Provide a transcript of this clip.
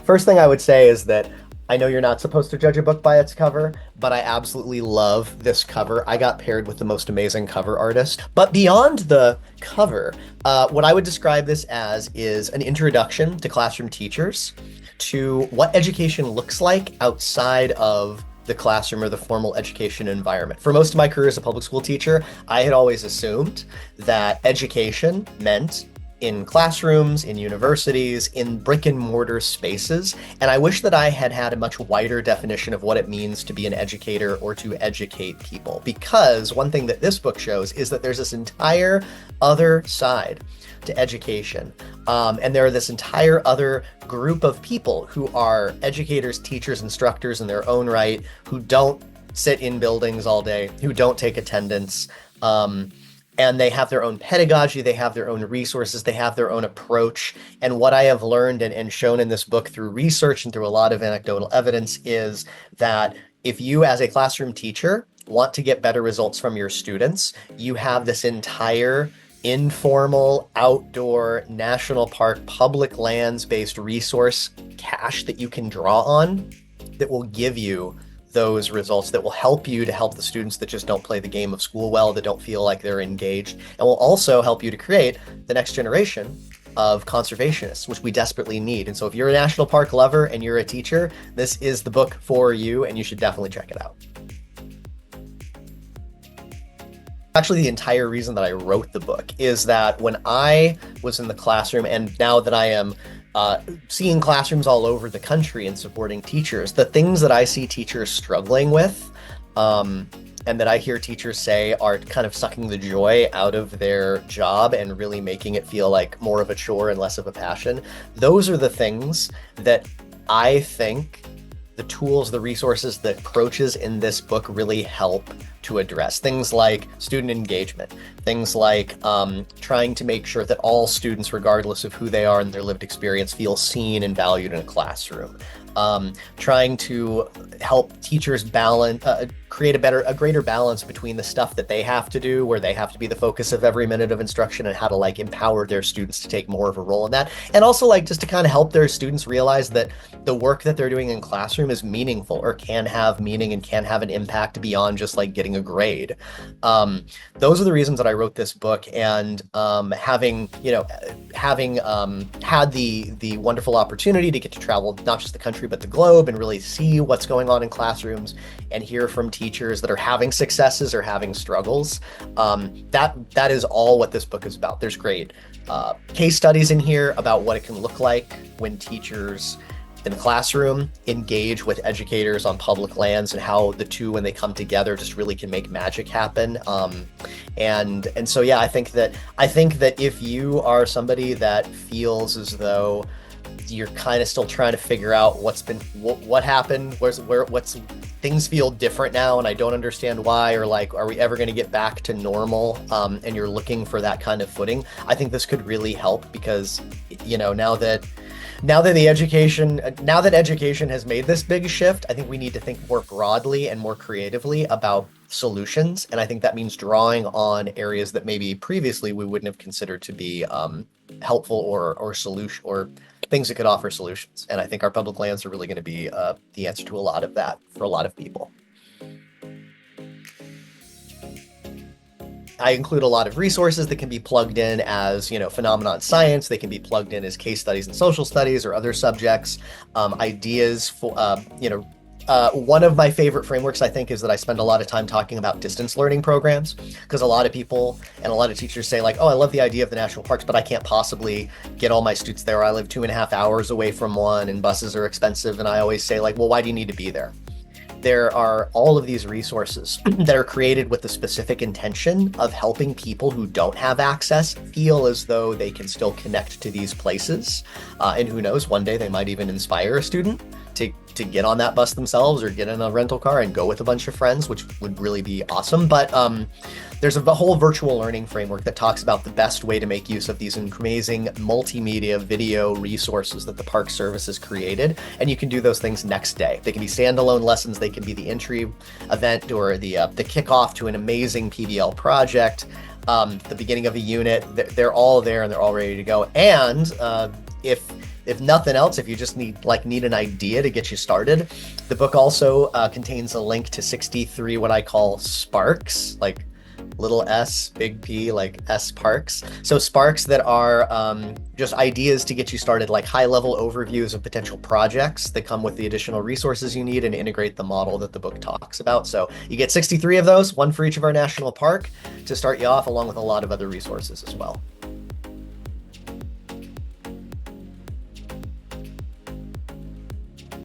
First thing I would say is that I know you're not supposed to judge a book by its cover, but I absolutely love this cover. I got paired with the most amazing cover artist. But beyond the cover, what I would describe this as is an introduction to classroom teachers, to what education looks like outside of the classroom or the formal education environment. For most of my career as a public school teacher, I had always assumed that education meant in classrooms, in universities, in brick and mortar spaces. And I wish that I had had a much wider definition of what it means to be an educator or to educate people. Because one thing that this book shows is that there's this entire other side to education. And there are this entire other group of people who are educators, teachers, instructors in their own right, who don't sit in buildings all day, who don't take attendance, and they have their own pedagogy, they have their own resources, they have their own approach. And what I have learned and shown in this book through research and through a lot of anecdotal evidence is that if you as a classroom teacher want to get better results from your students, you have this entire informal, outdoor, national park, public lands-based resource cache that you can draw on that will give you those results, that will help you to help the students that just don't play the game of school well, that don't feel like they're engaged, and will also help you to create the next generation of conservationists, which we desperately need. And so if you're a national park lover and you're a teacher, this is the book for you, and you should definitely check it out. Actually, the entire reason that I wrote the book is that when I was in the classroom, and now that I am seeing classrooms all over the country and supporting teachers, the things that I see teachers struggling with, and that I hear teachers say are kind of sucking the joy out of their job and really making it feel like more of a chore and less of a passion, those are the things that I think the tools, the resources, the approaches in this book really help to address. Things like student engagement, things like trying to make sure that all students, regardless of who they are and their lived experience, feel seen and valued in a classroom. Trying to help teachers balance, create a greater balance between the stuff that they have to do, where they have to be the focus of every minute of instruction, and how to like empower their students to take more of a role in that. And also like just to kind of help their students realize that the work that they're doing in classroom is meaningful, or can have meaning and can have an impact beyond just like getting a grade. Those are the reasons that I wrote this book. And having had the wonderful opportunity to get to travel not just the country but the globe and really see what's going on in classrooms and hear from teachers that are having successes or having struggles, that is all what this book is about. There's great case studies in here about what it can look like when teachers in the classroom engage with educators on public lands, and how the two, when they come together, just really can make magic happen. And so yeah, I think that if you are somebody that feels as though you're kind of still trying to figure out what happened, what's things feel different now and I don't understand why, or like, are we ever going to get back to normal? And you're looking for that kind of footing, I think this could really help, because now that education has made this big shift, I think we need to think more broadly and more creatively about solutions. And I think that means drawing on areas that maybe previously we wouldn't have considered to be helpful or solution, or things that could offer solutions. And I think our public lands are really going to be the answer to a lot of that for a lot of people. I include a lot of resources that can be plugged in as, phenomenon science. They can be plugged in as case studies in social studies or other subjects, ideas for, one of my favorite frameworks, I think, is that I spend a lot of time talking about distance learning programs, because a lot of people and a lot of teachers say like, oh, I love the idea of the national parks, but I can't possibly get all my students there. I live 2.5 hours away from one and buses are expensive. And I always say like, well, why do you need to be there? There are all of these resources that are created with the specific intention of helping people who don't have access feel as though they can still connect to these places. And who knows, one day they might even inspire a student to get on that bus themselves or get in a rental car and go with a bunch of friends, which would really be awesome. But there's a whole virtual learning framework that talks about the best way to make use of these amazing multimedia video resources that the Park Service has created. And you can do those things next day. They can be standalone lessons. They can be the entry event or the kickoff to an amazing PBL project, the beginning of a unit. They're all there and they're all ready to go. And if if nothing else, if you just need an idea to get you started, the book also contains a link to 63 what I call sparks, like little s, big P, like S parks. So sparks that are just ideas to get you started, like high level overviews of potential projects that come with the additional resources you need and integrate the model that the book talks about. So you get 63 of those, one for each of our national park to start you off, along with a lot of other resources as well.